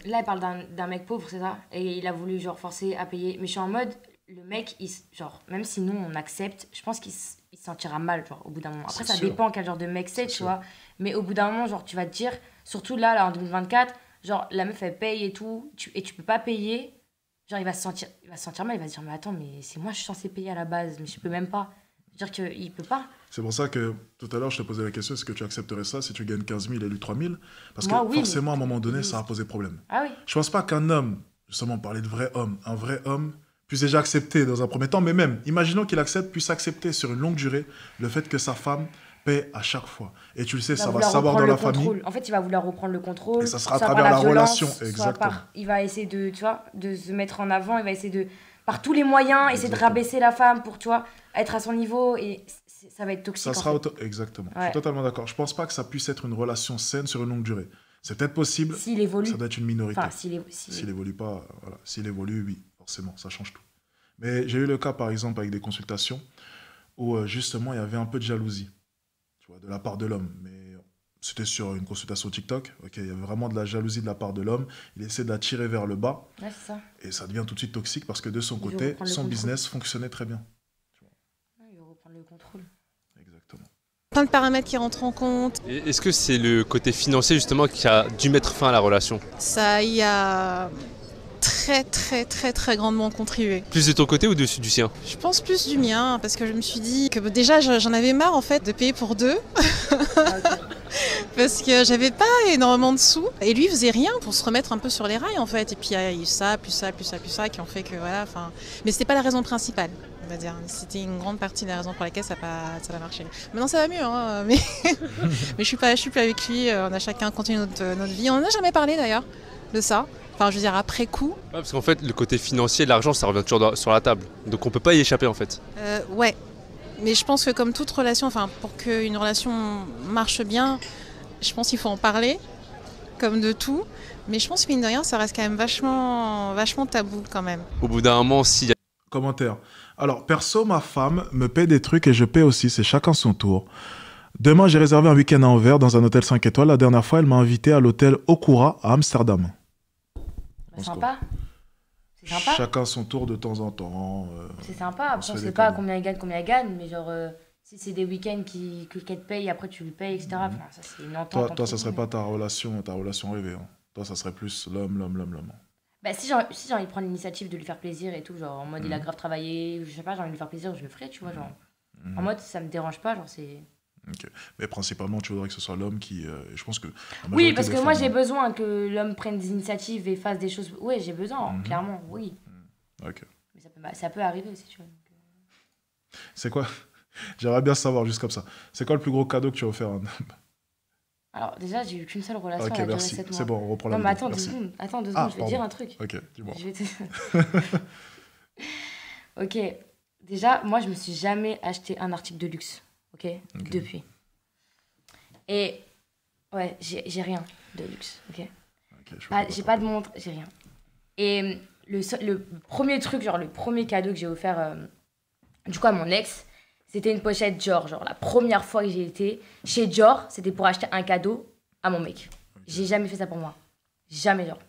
là, il parle d'un mec pauvre, c'est ça? Et il a voulu, genre, forcer à payer. Mais je suis en mode, le mec, genre, même si nous, on accepte, je pense qu'il se sentira mal, genre, au bout d'un moment. Après, ça dépend quel genre de mec c'est, tu vois. Mais au bout d'un moment, genre, tu vas te dire, surtout là en 2024, genre, la meuf, elle paye et tout, et tu peux pas payer. Genre, il va se sentir mal, il va se dire, mais attends, mais c'est moi, je suis censée payer à la base, mais je peux même pas. C'est-à-dire qu'il peut pas. C'est pour ça que tout à l'heure, je te posais la question, est-ce que tu accepterais ça si tu gagnes 15 000 et lui 3 000? Parce que moi, oui, forcément, à un moment donné, ça va poser problème. Ah oui. Je pense pas qu'un homme, justement, parler de vrai homme, un vrai homme, puisse déjà accepter dans un premier temps, mais même, imaginons qu'il puisse accepter sur une longue durée le fait que sa femme paie à chaque fois. Et tu le sais, ça va savoir dans la famille. En fait, il va vouloir reprendre le contrôle. Et ça sera à travers la relation, exactement. Il va essayer de, tu vois, de se mettre en avant, il va essayer de, par tous les moyens, essayer de rabaisser la femme pour, tu vois, être à son niveau, et ça va être toxique. Ça sera exactement. Ouais. Je suis totalement d'accord. Je pense pas que ça puisse être une relation saine sur une longue durée. C'est peut-être possible. S'il évolue. Ça doit être une minorité. Enfin, s'il évolue pas, voilà. S'il évolue, oui, forcément, ça change tout. Mais j'ai eu le cas, par exemple, avec des consultations où, justement, il y avait un peu de jalousie, tu vois, de la part de l'homme. Mais c'était sur une consultation TikTok. Okay, il y avait vraiment de la jalousie de la part de l'homme. Il essaie de la tirer vers le bas. Ouais, c'est ça. Et ça devient tout de suite toxique parce que de son côté, son business fonctionnait très bien. Tu vois. Ouais, il veut reprendre le contrôle. Exactement. Plein de paramètres qui rentrent en compte. Et est-ce que c'est le côté financier, justement, qui a dû mettre fin à la relation? Ça y a... très grandement contribué. Plus de ton côté ou du sien? Je pense plus du mien, parce que je me suis dit que déjà j'en avais marre en fait de payer pour deux. Parce que j'avais pas énormément de sous. Et lui faisait rien pour se remettre un peu sur les rails en fait. Et puis il y a eu ça, plus ça qui ont fait que voilà, enfin. Mais c'était pas la raison principale, on va dire. C'était une grande partie de la raison pour laquelle ça n'a pas marché. Maintenant ça va mieux, hein, mais je suis plus avec lui. On a chacun continué notre vie. On n'en a jamais parlé d'ailleurs de ça. Enfin, je veux dire, après coup. Ouais, parce qu'en fait, le côté financier, l'argent, ça revient toujours sur la table. Donc on peut pas y échapper, en fait. Ouais. Mais je pense que comme toute relation, enfin, pour qu'une relation marche bien, je pense qu'il faut en parler, comme de tout. Mais je pense que mine de rien, ça reste quand même vachement tabou, quand même. Au bout d'un moment, s'il y a... Commentaire. Alors, perso, ma femme me paie des trucs et je paie aussi. C'est chacun son tour. Demain, j'ai réservé un week-end à Anvers dans un hôtel 5 étoiles. La dernière fois, elle m'a invité à l'hôtel Okura à Amsterdam. Bah, sympa. C'est sympa. Chacun son tour de temps en temps. C'est sympa. Après, on sait pas combien elle gagne, mais genre, si c'est des week-ends que qu'elle te paye, après tu lui payes, etc. Enfin, ça, c'est une entente. Toi, ça serait pas ta relation rêvée. Hein. Toi, ça serait plus l'homme. Bah, si j'ai envie de prendre l'initiative de lui faire plaisir et tout, genre en mode il a grave travaillé, je sais pas, j'ai envie de lui faire plaisir, je le ferai, tu vois, genre. En mode ça me dérange pas, genre c'est. Ok. Mais principalement, tu voudrais que ce soit l'homme qui. Je pense que. Oui, parce que moi j'ai besoin que l'homme prenne des initiatives et fasse des choses. Ouais, j'ai besoin, clairement, oui. Ok. Mais ça peut arriver si tu veux. C'est quoi? J'aimerais bien savoir, juste comme ça. C'est quoi le plus gros cadeau que tu as offert à un homme? Alors, déjà, j'ai eu qu'une seule relation. Ok, merci. C'est bon, on reprend la vidéo. Non, mais attends 2 secondes, je vais te dire un truc. Ok, dis-moi. Ok, déjà, moi, je me suis jamais acheté un article de luxe. Ok. Depuis. Et ouais, j'ai rien de luxe. Ok. J'ai pas de montre, j'ai rien. Et le premier truc, genre le premier cadeau que j'ai offert du coup à mon ex, c'était une pochette Dior. Genre la première fois que j'ai été chez Dior, c'était pour acheter un cadeau à mon mec. J'ai jamais fait ça pour moi. Jamais, genre.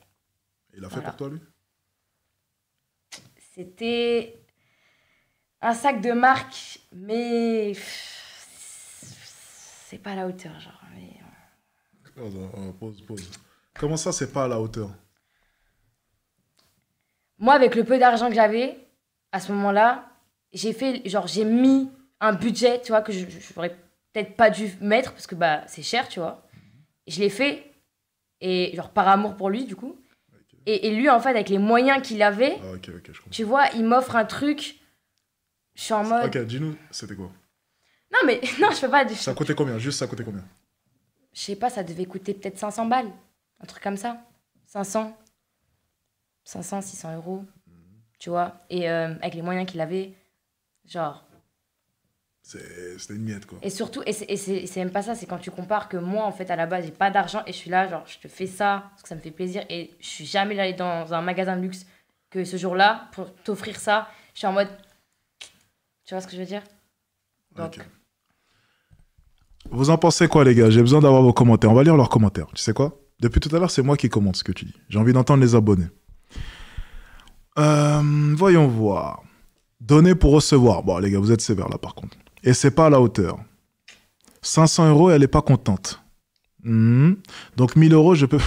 Il a fait pour toi, lui? C'était un sac de marque, mais c'est pas à la hauteur, genre. Mais... Pause. Comment ça, c'est pas à la hauteur? Moi, avec le peu d'argent que j'avais, à ce moment-là, j'ai mis un budget, tu vois, que j'aurais peut-être pas dû mettre, parce que bah, c'est cher, tu vois. Je l'ai fait, et genre par amour pour lui, du coup. Et lui, en fait, avec les moyens qu'il avait, je comprends. Tu vois, il m'offre un truc, je suis en mode... Ok, dis-nous, c'était quoi? Non, mais non, je peux pas... Ça coûtait combien? Juste, ça coûtait combien? Je sais pas, ça devait coûter peut-être 500 balles. Un truc comme ça. 500, 600 euros. Tu vois. Et avec les moyens qu'il avait, genre... C'était une miette, quoi. Et surtout, et c'est même pas ça, c'est quand tu compares que moi, en fait, à la base, j'ai pas d'argent et je suis là, genre, je te fais ça parce que ça me fait plaisir. Et je suis jamais allée dans un magasin de luxe que ce jour-là pour t'offrir ça. Je suis en mode... Tu vois ce que je veux dire? Donc... Okay. Vous en pensez quoi, les gars? J'ai besoin d'avoir vos commentaires. On va lire leurs commentaires. Tu sais quoi? Depuis tout à l'heure, c'est moi qui commente ce que tu dis. J'ai envie d'entendre les abonnés. Voyons voir. Donner pour recevoir. Bon, les gars, vous êtes sévères là, par contre. Et c'est pas à la hauteur. 500 euros, elle est pas contente. Donc 1000 euros, je peux...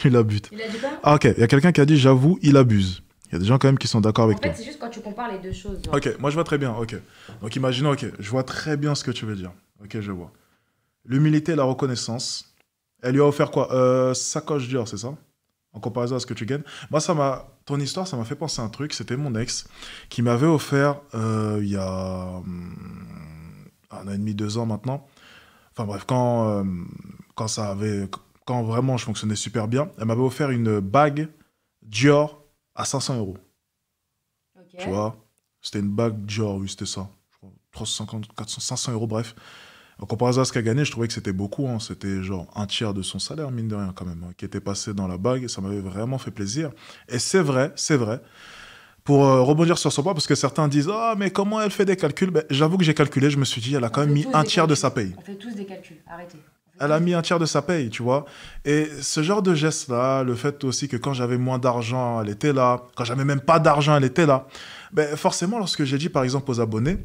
Il abuse. Il a dit quoi? Ah, ok. Il y a quelqu'un qui a dit, j'avoue, il abuse. Il y a des gens quand même qui sont d'accord avec toi. En fait, c'est juste quand tu compares les deux choses. Genre. Ok, moi je vois très bien. Ok. Donc imaginons, ok, je vois très bien ce que tu veux dire. Ok, je vois. L'humilité et la reconnaissance. Elle lui a offert quoi? Sacoche Dior, c'est ça? En comparaison à ce que tu gagnes. Moi, ton histoire, ça m'a fait penser à un truc. C'était mon ex qui m'avait offert il y a 1 an et demi, 2 ans maintenant. Enfin bref, quand vraiment je fonctionnais super bien, elle m'avait offert une bague Dior à 500 euros. Okay. Tu vois? C'était une bague Dior, oui, c'était ça. Je crois 350, 400, 500 euros, bref. En comparaison à ce qu'elle gagnait, je trouvais que c'était beaucoup. Hein. C'était genre 1/3 de son salaire, mine de rien, quand même, hein, qui était passé dans la bague. Et ça m'avait vraiment fait plaisir. Et c'est vrai, pour rebondir sur son point, parce que certains disent « Ah, mais comment elle fait des calculs ?» J'avoue que j'ai calculé, je me suis dit, elle a quand même mis 1/3 de sa paye. On fait tous des calculs, arrêtez. Elle a mis 1/3 de sa paye, tu vois. Et ce genre de geste-là, le fait aussi que quand j'avais moins d'argent, elle était là. Quand j'avais même pas d'argent, elle était là. Forcément, lorsque j'ai dit, par exemple, aux abonnés,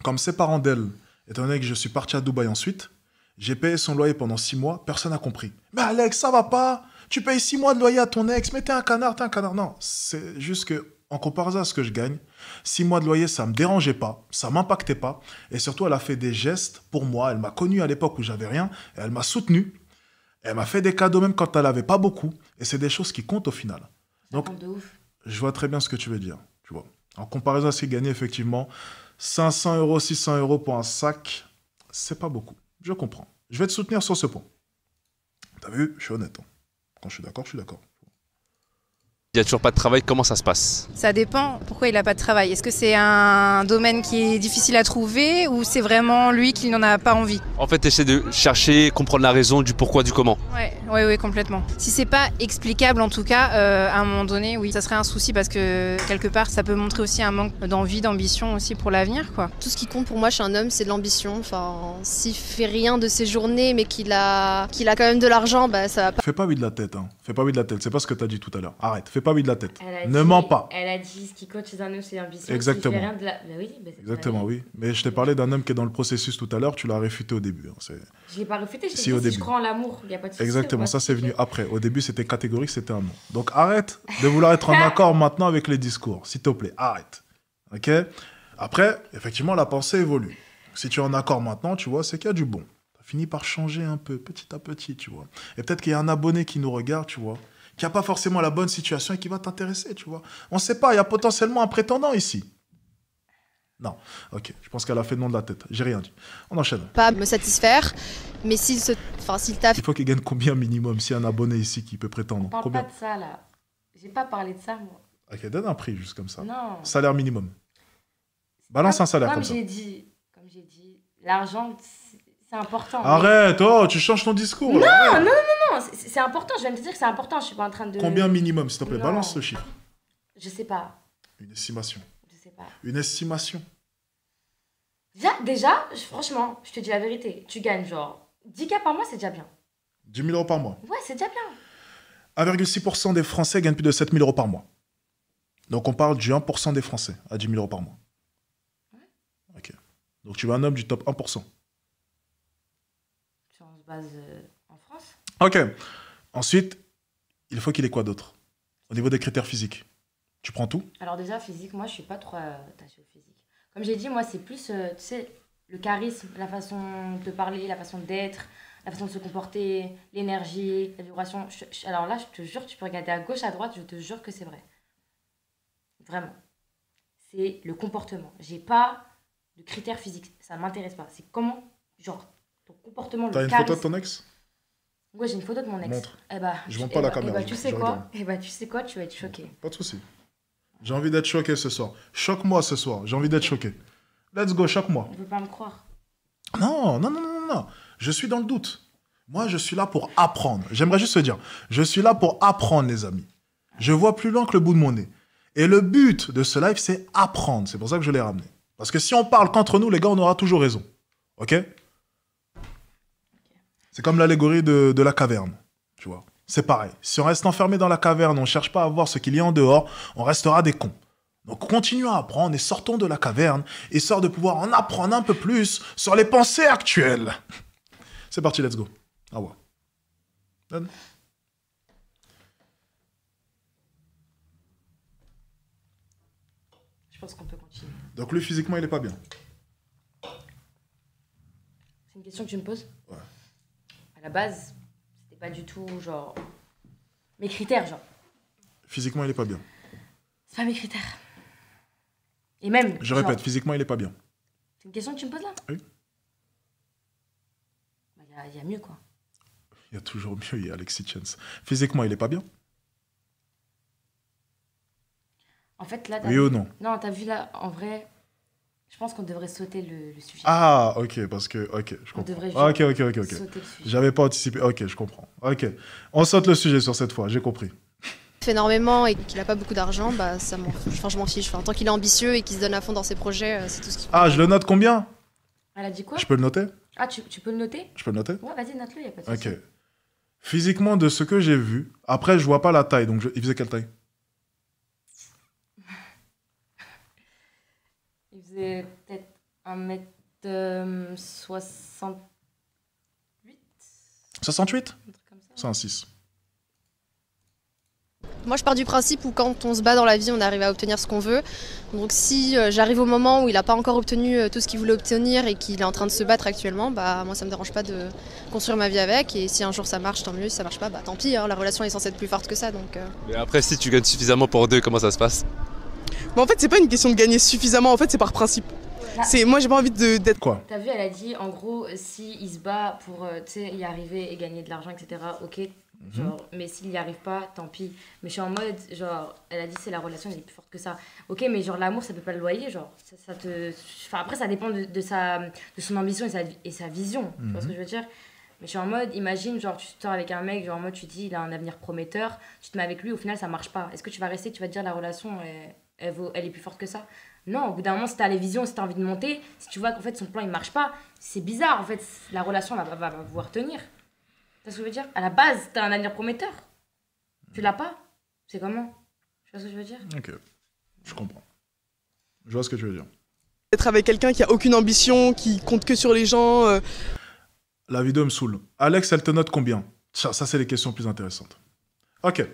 comme c'est parents d'elle, étant donné que je suis parti à Dubaï ensuite, j'ai payé son loyer pendant 6 mois, personne n'a compris. Mais Alex, ça va pas. Tu payes 6 mois de loyer à ton ex, mais t'es un canard. Non, c'est juste que, en comparaison à ce que je gagne, 6 mois de loyer, ça me dérangeait pas, ça m'impactait pas. Et surtout, elle a fait des gestes pour moi. Elle m'a connu à l'époque où j'avais rien. Et elle m'a soutenu. Elle m'a fait des cadeaux même quand elle avait pas beaucoup. Et c'est des choses qui comptent au final. Donc, de ouf. Je vois très bien ce que tu veux dire. Tu vois. En comparaison à ce qu'il gagnait, effectivement, 500 euros, 600 euros pour un sac, c'est pas beaucoup. Je comprends. Je vais te soutenir sur ce point. T'as vu, je suis honnête. Hein. Quand je suis d'accord, je suis d'accord. Il n'y a toujours pas de travail, comment ça se passe? Ça dépend. Pourquoi il n'a pas de travail? Est-ce que c'est un domaine qui est difficile à trouver ou c'est vraiment lui qui n'en a pas envie? En fait, essaie de chercher, comprendre la raison du pourquoi, du comment. Ouais, oui, complètement. Si c'est pas explicable, en tout cas, à un moment donné, oui, ça serait un souci parce que quelque part, ça peut montrer aussi un manque d'envie, d'ambition aussi pour l'avenir, quoi. Tout ce qui compte pour moi chez un homme, c'est de l'ambition. Enfin, s'il fait rien de ses journées, mais qu'il a quand même de l'argent, bah ça va pas. Fais pas oui de la tête, hein. Fais pas oui de la tête. C'est pas ce que t'as dit tout à l'heure. Arrête. Fais pas oui de la tête. Ne mens pas. Elle a dit ce qui compte chez un homme, c'est l'ambition. Exactement. S'il fait rien de la... Bah oui, bah exactement, oui. Mais je t'ai parlé d'un homme qui est dans le processus tout à l'heure. Tu l'as réfuté au début. Hein. Je l'ai pas réfuté. Je t'ai si, dit au si début. je crois en l'amour, il y a pas de souci. Exactement. Ça, c'est venu après. Au début, c'était catégorique, c'était un non. Donc arrête de vouloir être en accord maintenant avec les discours. S'il te plaît, arrête. Ok. Après, effectivement, la pensée évolue. Si tu es en accord maintenant, tu vois, c'est qu'il y a du bon. Tu as fini par changer un peu, petit à petit, tu vois. Et peut-être qu'il y a un abonné qui nous regarde, tu vois, qui n'a pas forcément la bonne situation et qui va t'intéresser, tu vois. On ne sait pas, il y a potentiellement un prétendant ici. Non, ok, je pense qu'elle a fait le nom de la tête. J'ai rien dit. On enchaîne. Pas me satisfaire, mais s'il taffe. Il faut qu'il gagne combien minimum s'il y a un abonné ici qui peut prétendre? On parle combien? pas de ça, là. J'ai pas parlé de ça, moi. Ok, donne un prix juste comme ça. Non. Salaire minimum. Balance un salaire comme ça. Comme j'ai dit, l'argent, c'est important. Arrête, oh, tu changes ton discours. Non, là. non, c'est important. Je viens de te dire que c'est important. Je suis pas en train de... Combien minimum, s'il te plaît? Non. Balance le chiffre. Je sais pas. Une estimation. Je sais pas. Une estimation. Déjà, franchement, je te dis la vérité. Tu gagnes genre 10K par mois, c'est déjà bien. 10 000 € par mois. Ouais, c'est déjà bien. 1,6% des Français gagnent plus de 7 000 € par mois. Donc on parle du 1% des Français à 10 000 € par mois. Ouais. Ok. Donc tu veux un homme du top 1%. Si on se base en France. Ok. Ensuite, il faut qu'il ait quoi d'autre? Au niveau des critères physiques. Tu prends tout? Alors déjà, physique, moi, je suis pas trop attachée au physique. Comme j'ai dit, moi, c'est plus, tu sais, le charisme, la façon de parler, la façon d'être, la façon de se comporter, l'énergie, la vibration. Alors là, je te jure, tu peux regarder à gauche, à droite, je te jure que c'est vrai. Vraiment. C'est le comportement. J'ai pas de critères physiques. Ça m'intéresse pas. C'est comment, genre, ton comportement, le charisme. T'as une photo de ton ex? Ouais, j'ai une photo de mon ex. Montre. Eh bah, je montre pas la caméra. Tu sais quoi? Tu sais quoi? Tu vas être choqué. Pas de souci. J'ai envie d'être choqué ce soir. Choque-moi ce soir. J'ai envie d'être choqué. Let's go, choque-moi. Tu veux pas me croire? Non. Je suis dans le doute. Moi, je suis là pour apprendre. J'aimerais juste te dire, je suis là pour apprendre, les amis. Je vois plus loin que le bout de mon nez. Et le but de ce live, c'est apprendre. C'est pour ça que je l'ai ramené. Parce que si on parle qu'entre nous, les gars, on aura toujours raison. Ok? C'est comme l'allégorie de la caverne. Tu vois? C'est pareil. Si on reste enfermé dans la caverne, on ne cherche pas à voir ce qu'il y a en dehors, on restera des cons. Donc continuons à apprendre et sortons de la caverne, histoire de pouvoir en apprendre un peu plus sur les pensées actuelles. C'est parti, let's go. Au revoir. Donne. Je pense qu'on peut continuer. Donc lui, physiquement, il est pas bien. C'est une question que tu me poses? Ouais. À la base, c'était pas du tout, genre... Mes critères, genre. Physiquement, il est pas bien. C'est pas mes critères. Et même... Je répète, physiquement, il est pas bien. C'est une question que tu me poses là? Oui. Il y a mieux, quoi. Il y a toujours mieux, il y a Alexis Chance. Physiquement, il est pas bien? En fait, là... Oui ou non? Non, t'as vu là, en vrai... Je pense qu'on devrait sauter le sujet. Ah, ok, parce que... Ok, je comprends. On devrait Ok. sauter le sujet. J'avais pas anticipé. Ok, je comprends. Ok. On saute le sujet sur cette fois, j'ai compris. Fait énormément et qu'il a pas beaucoup d'argent, bah ça je m'en fiche. Enfin, tant qu'il est ambitieux et qu'il se donne à fond dans ses projets, c'est tout ce qu'il faut. Ah, je le note combien? Elle a dit quoi? Je peux le noter? Ah, tu peux le noter? Je peux le noter? Ouais, vas-y, note-le, y a pas de souci. Ok. Physiquement, de ce que j'ai vu, après, je vois pas la taille, donc il faisait quelle taille? Il faisait peut-être 1m68. 68? C'est un 6. Moi, je pars du principe où quand on se bat dans la vie, on arrive à obtenir ce qu'on veut. Donc si j'arrive au moment où il n'a pas encore obtenu tout ce qu'il voulait obtenir et qu'il est en train de se battre actuellement, bah moi ça me dérange pas de construire ma vie avec. Et si un jour ça marche, tant mieux. Si ça marche pas, bah tant pis. Hein, la relation est censée être plus forte que ça. Donc. Mais après, si tu gagnes suffisamment pour deux, comment ça se passe? Mais en fait, c'est pas une question de gagner suffisamment. En fait, c'est par principe. Moi, j'ai pas envie d'être quoi. T'as vu, elle a dit en gros, si il se bat pour y arriver et gagner de l'argent, etc. Ok. Genre, mais s'il n'y arrive pas, tant pis. Mais je suis en mode, genre, elle a dit c'est la relation elle est plus forte que ça. Ok, mais genre l'amour ça peut pas le loyer, genre. Ça te... Enfin, après ça dépend de son ambition et sa vision. Tu vois ce que je veux dire? Mais je suis en mode, imagine, genre, tu sors avec un mec, genre, en mode, tu dis, il a un avenir prometteur, tu te mets avec lui, au final, ça marche pas. Est-ce que tu vas rester, tu vas te dire, la relation, elle est plus forte que ça? Non, au bout d'un moment, si t'as les visions, si t'as envie de monter, si tu vois qu'en fait, son plan, il marche pas, c'est bizarre, en fait, la relation va pouvoir tenir. Tu vois ce que je veux dire? À la base, t'as un avenir prometteur. Tu l'as pas? C'est comment? Tu vois ce que je veux dire? Ok, je comprends. Je vois ce que tu veux dire. Être avec quelqu'un qui a aucune ambition, qui compte que sur les gens. La vidéo me saoule. Alex, elle te note combien? Ça c'est les questions plus intéressantes. Ok.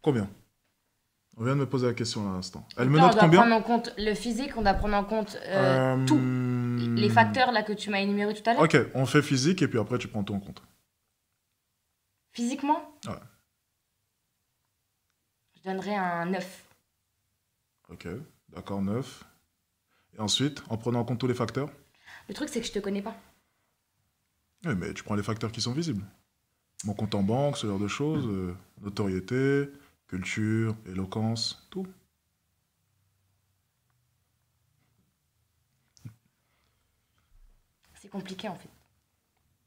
Combien? On vient de me poser la question là à l'instant. Elle me note combien? On doit prendre en compte le physique, on doit prendre en compte tout. Les facteurs là que tu m'as énumérés tout à l'heure. Ok, on fait physique et puis après tu prends tout en compte. Physiquement? Ouais. Je donnerais un 9. Ok, d'accord, 9. Et ensuite, en prenant en compte tous les facteurs? Le truc, c'est que je te connais pas. Oui, mais tu prends les facteurs qui sont visibles. Mon compte en banque, ce genre de choses, notoriété, culture, éloquence, tout. C'est compliqué en fait.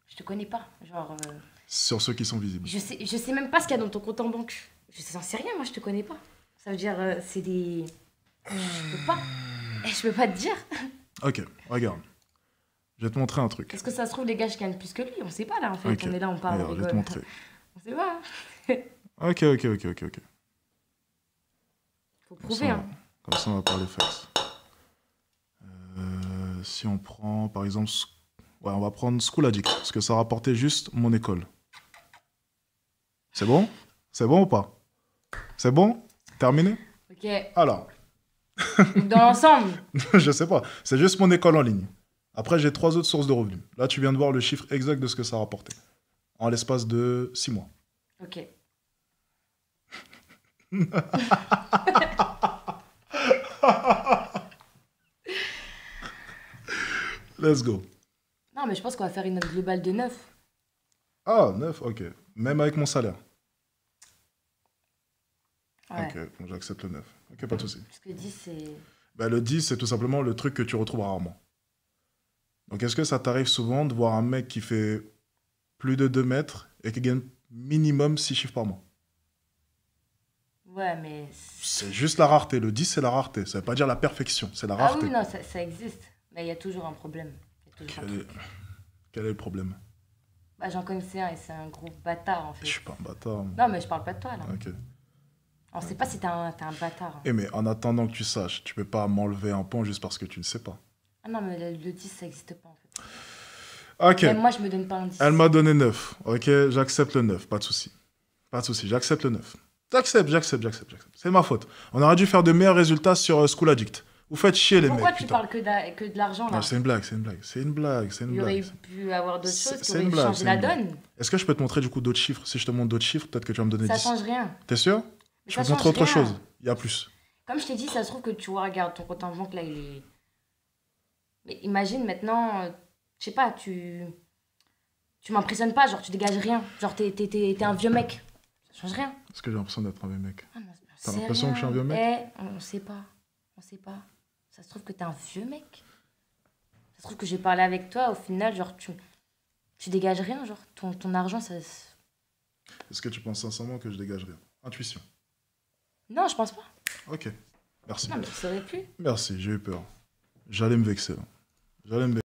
Je te connais pas, genre... Sur ceux qui sont visibles. Je sais même pas ce qu'il y a dans ton compte en banque. Je sais rien, moi je te connais pas. Ça veut dire, c'est des... Je peux pas. Je peux pas te dire. Ok, regarde. Je vais te montrer un truc. Est-ce que ça se trouve, les gars, je gagne plus que lui? On sait pas là en fait. Okay. On est là, on parle, alors, on je vais te montrer. On sait pas. Ok. Faut prouver, hein. Comme ça, on va parler facts. Si on prend, par exemple... Ouais, on va prendre School Addict, parce que ça rapportait juste mon école. C'est bon? C'est bon ou pas? C'est bon? Terminé? Ok. Alors. Dans l'ensemble? Je sais pas. C'est juste mon école en ligne. Après, j'ai 3 autres sources de revenus. Là, tu viens de voir le chiffre exact de ce que ça rapportait. En l'espace de 6 mois. Ok. Let's go. Non, mais je pense qu'on va faire une note globale de 9. Ah, 9, ok. Même avec mon salaire. Ouais. Ok, bon, j'accepte le 9. Ok, pas de souci. Parce que 10, c'est... Ben, le 10, c'est tout simplement le truc que tu retrouves rarement. Donc, est-ce que ça t'arrive souvent de voir un mec qui fait plus de 2 mètres et qui gagne minimum 6 chiffres par mois? Ouais, mais... C'est juste la rareté. Le 10, c'est la rareté. Ça veut pas dire la perfection, c'est la rareté. Ah oui, non, ça existe. Mais il y a toujours un problème. Quel est le problème? Bah, j'en connaissais un et c'est un gros bâtard, en fait. Je suis pas un bâtard. Non, mais je parle pas de toi, là. Ok. On sait pas si t'es un bâtard. Eh, mais en attendant que tu saches, tu peux pas m'enlever un point juste parce que tu ne sais pas. Ah non, mais le 10, ça existe pas, en fait. Ok. Même moi, je me donne pas un 10. Elle m'a donné 9. Ok, j'accepte le 9, pas de souci. Pas de souci, j'accepte le 9. J'accepte. C'est ma faute. On aurait dû faire de meilleurs résultats sur School Addict. Vous faites chier les Pourquoi mecs. Pourquoi tu parles que de l'argent, là? Non, c'est une blague. Il y aurait pu avoir d'autres choses qui auraient changé la donne. Est-ce que je peux te montrer du coup d'autres chiffres? Si je te montre d'autres chiffres, peut-être que tu vas me donner 10. Ça change rien. T'es sûr? Je peux te montrer autre chose. Il y a plus. Comme je t'ai dit, ça se trouve que tu vois, regarde, ton compte en banque, là, il est... Mais imagine maintenant, je sais pas, tu m'impressionnes pas, genre tu dégages rien. Genre t'es un vieux mec. Ça change rien. Est-ce que j'ai l'impression d'être un vieux mec? Ah, t'as l'impression que je suis un vieux mec? On sait pas. Ça se trouve que t'es un vieux mec. Ça se trouve que j'ai parlé avec toi, au final, genre tu dégages rien, genre ton argent, ça... Est-ce que tu penses sincèrement que je dégage rien? Intuition. Non, je pense pas. Ok, merci. Non, mais ça aurait pu. Merci, j'ai eu peur. J'allais me vexer là.